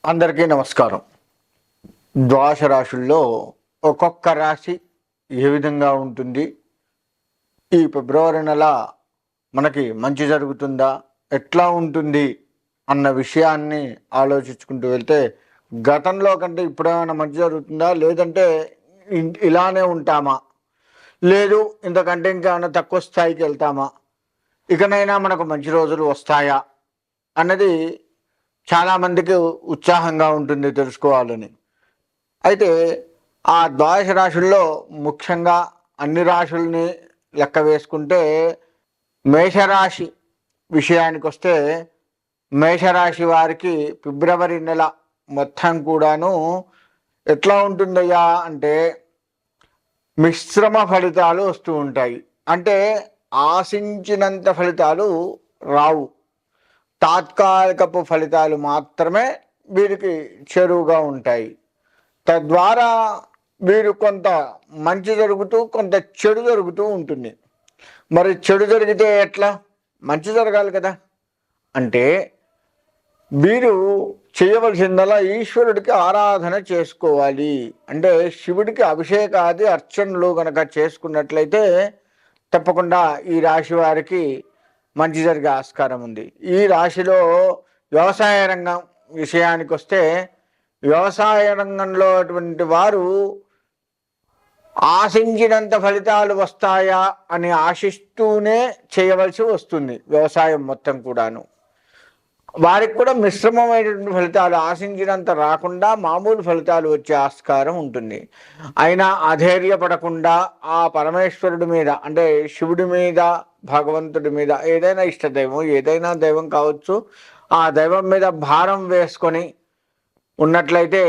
అందరికీ నమస్కారం. ద్వాదశ రాశుల్లో ఒక్కొక్క రాశి ఏ విధంగా ఉంటుంది? ఈ ఫిబ్రవరి నెల మనకి మంచి జరుగుతుందా? ఎట్లా ఉంటుంది? అన్న విషయాన్ని ఆలోచించుకుంటూ వెళ్తే గతంలో కంటే ఇప్పుడేమైనా మంచి జరుగుతుందా? లేదంటే ఇలానే ఉంటామా? లేదు ఇంతకంటే ఇంకేమైనా తక్కువ స్థాయికి వెళ్తామా? ఇకనైనా మనకు మంచి రోజులు వస్తాయా? అన్నది చాలామందికి ఉత్సాహంగా ఉంటుంది తెలుసుకోవాలని. అయితే ఆ ద్వాదశ రాశుల్లో ముఖ్యంగా అన్ని రాశుల్ని లెక్క వేసుకుంటే మేషరాశి విషయానికి వస్తే మేషరాశి వారికి ఫిబ్రవరి నెల మొత్తం కూడాను ఎట్లా ఉంటుందయ్యా అంటే మిశ్రమ ఫలితాలు వస్తూ ఉంటాయి. అంటే ఆశించినంత ఫలితాలు రావు. తాత్కాలికపు ఫలితాలు మాత్రమే వీరికి చెరువుగా ఉంటాయి. తద్వారా వీరు కొంత మంచి జరుగుతూ కొంత చెడు జరుగుతూ ఉంటుంది. మరి చెడు జరిగితే ఎట్లా? మంచి జరగాలి కదా. అంటే వీరు చేయవలసిందల్లా ఈశ్వరుడికి ఆరాధన చేసుకోవాలి. అంటే శివుడికి అభిషేకాది అర్చనలు గనక చేసుకున్నట్లయితే తప్పకుండా ఈ రాశి వారికి మంచి జరిగే ఆస్కారం ఉంది. ఈ రాశిలో వ్యవసాయ రంగం విషయానికి వస్తే వ్యవసాయ రంగంలో అటువంటి వారు ఆశించినంత ఫలితాలు వస్తాయా అని ఆశిస్తూనే చేయవలసి వస్తుంది. వ్యవసాయం మొత్తం కూడాను వారికి కూడా మిశ్రమమైనటువంటి ఫలితాలు ఆశించినంత రాకుండా మామూలు ఫలితాలు వచ్చే ఆస్కారం ఉంటుంది. అయినా అధైర్యపడకుండా ఆ పరమేశ్వరుడి మీద అంటే శివుడి మీద భగవంతుడి మీద ఏదైనా ఇష్టదైవం ఏదైనా దైవం కావచ్చు ఆ దైవం మీద భారం వేసుకొని ఉన్నట్లయితే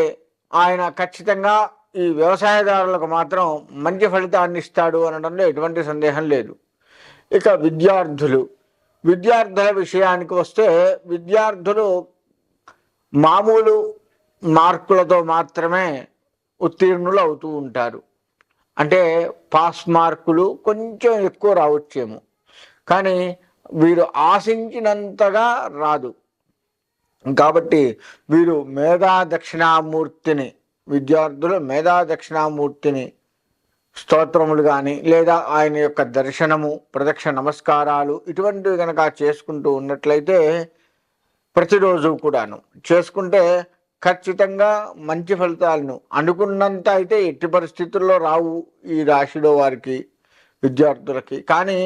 ఆయన ఖచ్చితంగా ఈ వ్యవసాయదారులకు మాత్రం మంచి ఫలితాన్ని ఇస్తాడు అనడంలో ఎటువంటి సందేహం లేదు. ఇక విద్యార్థుల విషయానికి వస్తే విద్యార్థులు మామూలు మార్కులతో మాత్రమే ఉత్తీర్ణులు అవుతూ ఉంటారు. అంటే పాస్ మార్కులు కొంచెం ఎక్కువ రావచ్చేమో, కానీ వీరు ఆశించినంతగా రాదు. కాబట్టి వీరు విద్యార్థులు మేధా దక్షిణామూర్తిని స్తోత్రములు కానీ లేదా ఆయన యొక్క దర్శనము ప్రదక్షిణ నమస్కారాలు ఇటువంటివి కనుక చేసుకుంటూ ఉన్నట్లయితే ప్రతిరోజు కూడాను చేసుకుంటే ఖచ్చితంగా మంచి ఫలితాలను అనుకున్నంత అయితే ఎట్టి పరిస్థితుల్లో రావు ఈ రాశిలో వారికి విద్యార్థులకి. కానీ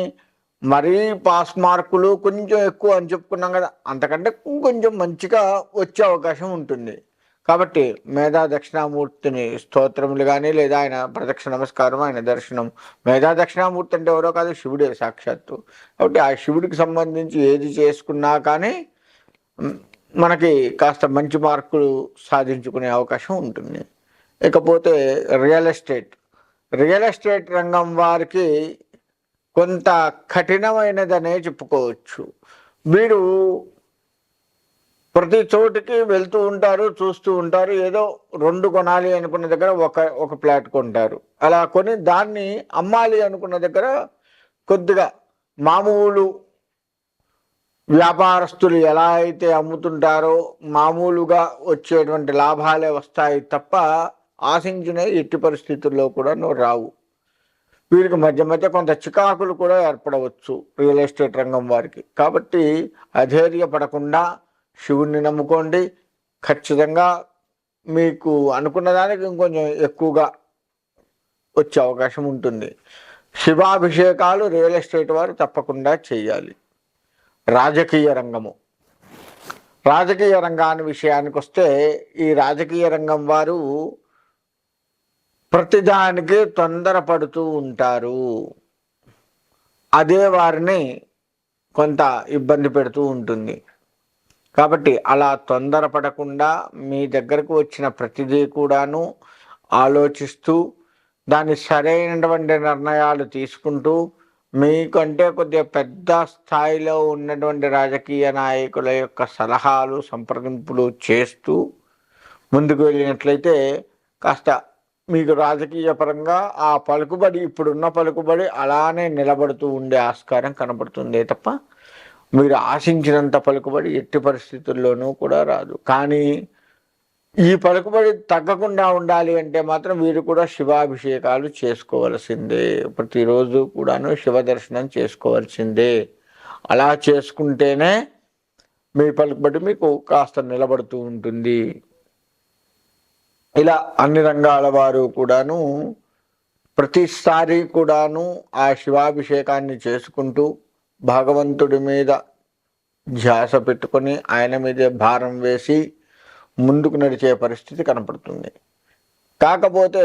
మరీ పాస్ మార్కులు కొంచెం ఎక్కువ అని చెప్పుకున్నాం కదా, అంతకంటే కొంచెం మంచిగా వచ్చే అవకాశం ఉంటుంది. కాబట్టి మేధా దక్షిణామూర్తిని స్తోత్రములు కానీ లేదా ఆయన ప్రదక్షిణ నమస్కారం ఆయన దర్శనం. మేధా దక్షిణామూర్తి అంటే ఎవరో కాదు, శివుడే సాక్షాత్తు. కాబట్టి ఆ శివుడికి సంబంధించి ఏది చేసుకున్నా కానీ మనకి కాస్త మంచి మార్కులు సాధించుకునే అవకాశం ఉంటుంది. ఇకపోతే రియల్ ఎస్టేట్ రంగం వారికి కొంత కఠినమైనదనే చెప్పుకోవచ్చు. వీరు ప్రతి చోటికి వెళ్తూ ఉంటారు, చూస్తూ ఉంటారు. ఏదో 2 కొనాలి అనుకున్న దగ్గర ఒక ప్లాట్ కొంటారు. అలా కొని దాన్ని అమ్మాలి అనుకున్న దగ్గర కొద్దిగా మామూలు వ్యాపారస్తులు ఎలా అయితే అమ్ముతుంటారో మామూలుగా వచ్చేటువంటి లాభాలే వస్తాయి తప్ప ఆశించిన ఎట్టి పరిస్థితుల్లో కూడా రావు. వీరికి మధ్య మధ్య కొంత చికాకులు కూడా ఏర్పడవచ్చు రియల్ ఎస్టేట్ రంగం వారికి. కాబట్టి అధైర్యపడకుండా శివుణ్ణి నమ్ముకోండి. ఖచ్చితంగా మీకు అనుకున్న దానికి ఇంకొంచెం ఎక్కువగా వచ్చే అవకాశం ఉంటుంది. శివాభిషేకాలు రియల్ ఎస్టేట్ వారు తప్పకుండా చేయాలి. రాజకీయ రంగాన్ని విషయానికి వస్తే ఈ రాజకీయ రంగం వారు ప్రతిదానికి తొందరపడుతూ ఉంటారు. అదే వారిని కొంత ఇబ్బంది పెడుతూ ఉంటుంది. కాబట్టి అలా తొందరపడకుండా మీ దగ్గరకు వచ్చిన ప్రతిదీ కూడాను ఆలోచిస్తూ దాన్ని సరైనటువంటి నిర్ణయాలు తీసుకుంటూ మీకంటే కొద్దిగా పెద్ద స్థాయిలో ఉన్నటువంటి రాజకీయ నాయకుల యొక్క సలహాలు సంప్రదింపులు చేస్తూ ముందుకు వెళ్ళినట్లయితే కాస్త మీకు రాజకీయ పరంగా ఆ పలుకుబడి ఇప్పుడున్న పలుకుబడి అలానే నిలబడుతూ ఉండే ఆస్కారం కనబడుతుందే తప్ప మీరు ఆశించినంత పలుకుబడి ఎట్టి పరిస్థితుల్లోనూ కూడా రాదు. కానీ ఈ పలుకుబడి తగ్గకుండా ఉండాలి అంటే మాత్రం వీరు కూడా శివాభిషేకాలు చేసుకోవలసిందే. ప్రతిరోజు కూడాను శివ దర్శనం చేసుకోవాల్సిందే. అలా చేసుకుంటేనే మీ పలుకుబడి మీకు కాస్త నిలబడుతూ ఉంటుంది. ఇలా అన్ని రంగాల వారు కూడాను ప్రతిసారి కూడాను ఆ శివాభిషేకాన్ని చేసుకుంటూ భగవంతుడి మీద ధ్యాస పెట్టుకొని ఆయన మీదే భారం వేసి ముందుకు నడిచే పరిస్థితి కనపడుతుంది. కాకపోతే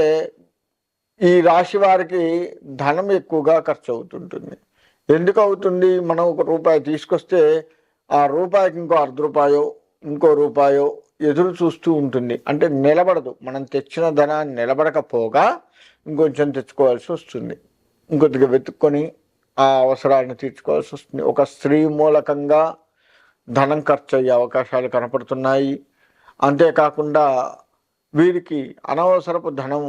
ఈ రాశి వారికి ధనం ఎక్కువగా ఖర్చు అవుతుంటుంది. ఎందుకు అవుతుంది? మనం ₹1 తీసుకొస్తే ఆ రూపాయికి ఇంకో ₹0.5 ఇంకో రూపాయో ఎదురు చూస్తూ ఉంటుంది. అంటే నిలబడదు. మనం తెచ్చిన ధనాన్ని నిలబడకపోగా ఇంకొంచెం తెచ్చుకోవాల్సి వస్తుంది. ఇంకొద్దిగా వెతుక్కొని ఆ అవసరాలను తీర్చుకోవాల్సి వస్తుంది. ఒక స్త్రీ మూలకంగా ధనం ఖర్చు అయ్యే అవకాశాలు కనపడుతున్నాయి. అంతేకాకుండా వీరికి అనవసరపు ధనం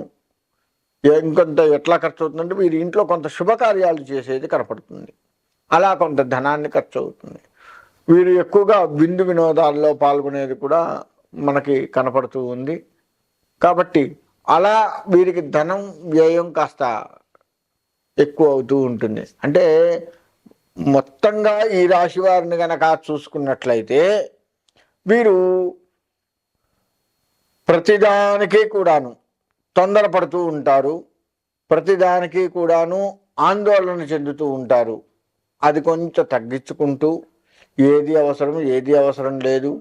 ఇంకొంత ఎట్లా ఖర్చు అవుతుందంటే వీరి ఇంట్లో కొంత శుభకార్యాలు చేసేది కనపడుతుంది. అలా కొంత ధనాన్ని ఖర్చు అవుతుంది. వీరు ఎక్కువగా విందు వినోదాల్లో పాల్గొనేది కూడా మనకి కనపడుతూ ఉంది. కాబట్టి అలా వీరికి ధనం వ్యయం కాస్త ఎక్కువ అవుతూ ఉంటుంది. అంటే మొత్తంగా ఈ రాశి వారిని కనుక చూసుకున్నట్లయితే వీరు ప్రతిదానికి కూడాను తొందరపడుతూ ఉంటారు. ప్రతిదానికి కూడాను ఆందోళన చెందుతూ ఉంటారు. అది కొంచెం తగ్గించుకుంటూ ఏది అవసరం లేదు,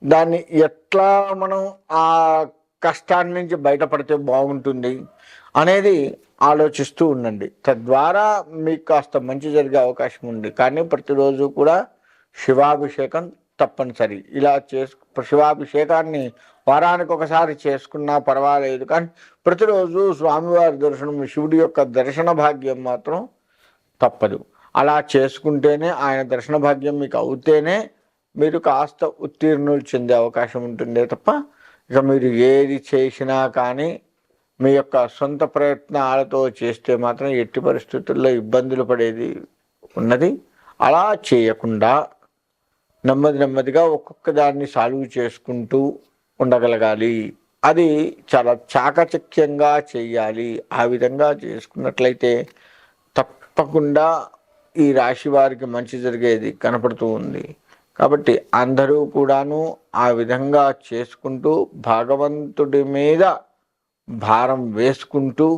దాన్ని ఎట్లా మనం ఆ కష్టాన్ని నుంచి బయటపడితే బాగుంటుంది అనేది ఆలోచిస్తూ ఉండండి. తద్వారా మీకు కాస్త మంచి జరిగే అవకాశం ఉంది. కానీ ప్రతిరోజు కూడా శివాభిషేకం తప్పనిసరి. ఇలా శివాభిషేకాన్ని వారానికి ఒకసారి చేసుకున్నా పర్వాలేదు, కానీ ప్రతిరోజు స్వామివారి దర్శనం, శివుడి యొక్క దర్శన భాగ్యం మాత్రం తప్పదు. అలా చేసుకుంటేనే ఆయన దర్శన భాగ్యం మీకు అవుతేనే మీరు కాస్త ఉత్తీర్ణులు చెందే అవకాశం ఉంటుందే తప్ప ఇక మీరు ఏది చేసినా కానీ మీ యొక్క సొంత ప్రయత్నాలతో చేస్తే మాత్రం ఎట్టి పరిస్థితుల్లో ఇబ్బందులు పడేది ఉన్నది. అలా చేయకుండా నెమ్మదిగా ఒక్కొక్క దాన్ని సాల్వ్ చేసుకుంటూ ఉండగలగాలి. అది చాలా చాకచక్యంగా చేయాలి. ఆ విధంగా చేసుకున్నట్లయితే తప్పకుండా ఈ రాశి వారికి మంచి జరిగేది కనపడుతూ ఉంది. కాబట్టి అందరూ కూడాను ఆ విధంగా చేసుకుంటూ భగవంతుడి మీద భారం వేసుకుంటూ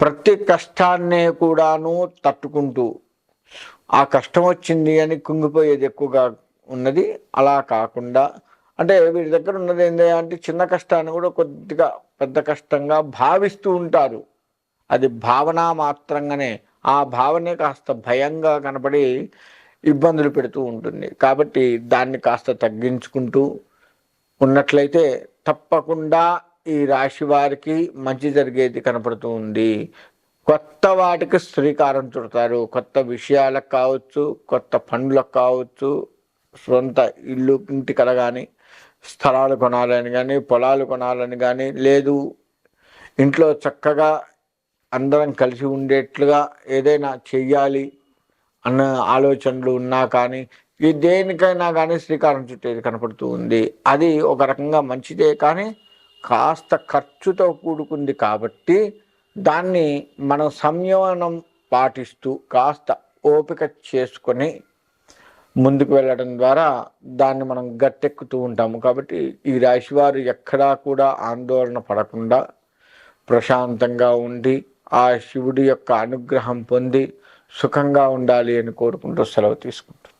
ప్రతి కష్టాన్నే కూడాను తట్టుకుంటూ, ఆ కష్టం వచ్చింది అని కుంగిపోయేది ఎక్కువగా ఉన్నది. అలా కాకుండా అంటే వీరి దగ్గర ఉన్నది ఏంటి అంటే చిన్న కష్టాన్ని కూడా కొద్దిగా పెద్ద కష్టంగా భావిస్తూ ఉంటారు. అది భావన మాత్రంగానే, ఆ భావనే కాస్త భయంగా కనపడి ఇబ్బందులు పెడుతూ ఉంటుంది. కాబట్టి దాన్ని కాస్త తగ్గించుకుంటూ ఉన్నట్లయితే తప్పకుండా ఈ రాశి వారికి మంచి జరిగేది కనపడుతూ ఉంది. కొత్త వాటికి శ్రీకారం చుడతారు. కొత్త విషయాలకు కావచ్చు, కొత్త పనులకు కావచ్చు, సొంత ఇంటి కల కానీ, స్థలాలు కొనాలని కానీ, పొలాలు కొనాలని కానీ, లేదు ఇంట్లో చక్కగా అందరం కలిసి ఉండేట్లుగా ఏదైనా చెయ్యాలి అన్న ఆలోచనలు ఉన్నా కానీ, ఈ దేనికైనా కానీ శ్రీకారం చుట్టేది కనపడుతూ ఉంది. అది ఒక రకంగా మంచిదే, కానీ కాస్త ఖర్చుతో కూడుకుంది. కాబట్టి దాన్ని మనం సంయమనం పాటిస్తూ కాస్త ఓపిక చేసుకొని ముందుకు వెళ్ళడం ద్వారా దాన్ని మనం గట్టెక్కుతూ ఉంటాము. కాబట్టి ఈ రాశివారు ఎక్కడా కూడా ఆందోళన పడకుండా ప్రశాంతంగా ఉండి ఆ శివుడి యొక్క అనుగ్రహం పొంది సుఖంగా ఉండాలి అని కోరుకుంటూ సెలవు తీసుకుంటాం.